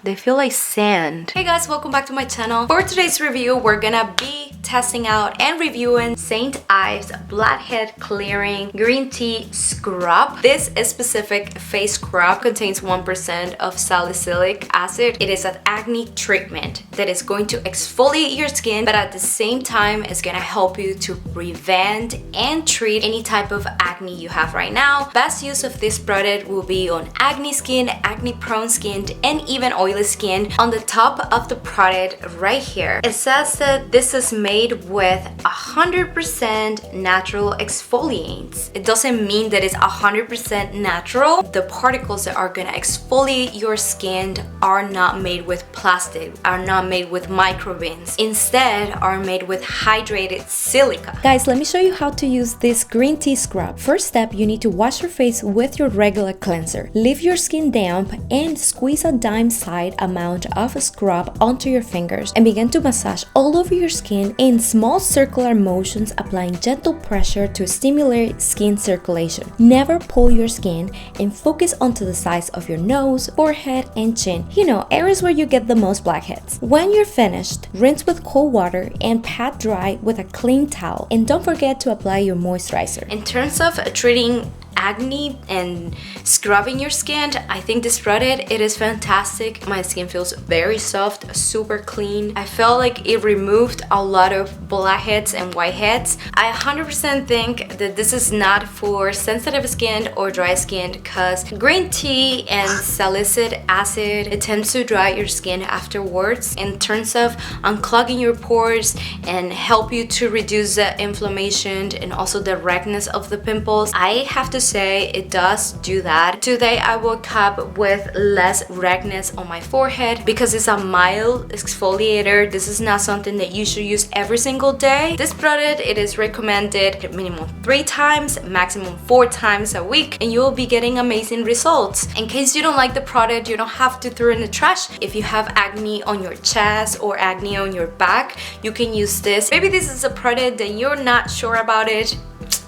They feel like sand. Hey guys, welcome back to my channel. For today's review, we're gonna be testing out and reviewing St. Ives Blackhead Clearing Green Tea Scrub. This specific face scrub contains 1% of salicylic acid. It is an acne treatment that is going to exfoliate your skin, but at the same time is gonna help you to prevent and treat any type of acne you have right now. Best use of this product will be on acne skin, acne prone skin, and even oily skin. On the top of the product right here, it says that this is made with 100% natural exfoliants. It doesn't mean that it's 100% natural. The particles that are gonna exfoliate your skin are not made with plastic, are not made with microbeads. Instead, are made with hydrated silica. Guys, let me show you how to use this green tea scrub. First step, you need to wash your face with your regular cleanser. Leave your skin damp and squeeze a dime-sized amount of scrub onto your fingers and begin to massage all over your skin in small circular motions, applying gentle pressure to stimulate skin circulation. Never pull your skin and focus onto the sides of your nose, forehead, and chin. You know, areas where you get the most blackheads. When you're finished, rinse with cold water and pat dry with a clean towel. And don't forget to apply your moisturizer. In terms of treating acne and scrubbing your skin, I think this product, it is fantastic. My skin feels very soft, super clean. I felt like it removed a lot of blackheads and whiteheads. I 100% think that this is not for sensitive skin or dry skin, because green tea and salicylic acid, it tends to dry your skin afterwards. In terms of unclogging your pores and help you to reduce the inflammation and also the redness of the pimples, I have to say it does do that. Today I woke up with less redness on my forehead because it's a mild exfoliator. This is not something that you should use every single day. This product, it is recommended minimum 3 times, maximum 4 times a week, and you will be getting amazing results. In case you don't like the product, you don't have to throw it in the trash. If you have acne on your chest or acne on your back, you can use this. Maybe this is a product that you're not sure about it.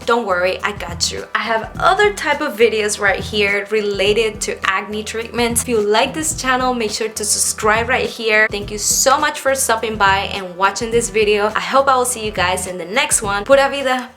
Don't worry, I got you. I have other type of videos right here related to acne treatments. If you like this channel, make sure to subscribe right here. Thank you so much for stopping by and watching this video. I hope I will see you guys in the next one. Pura Vida.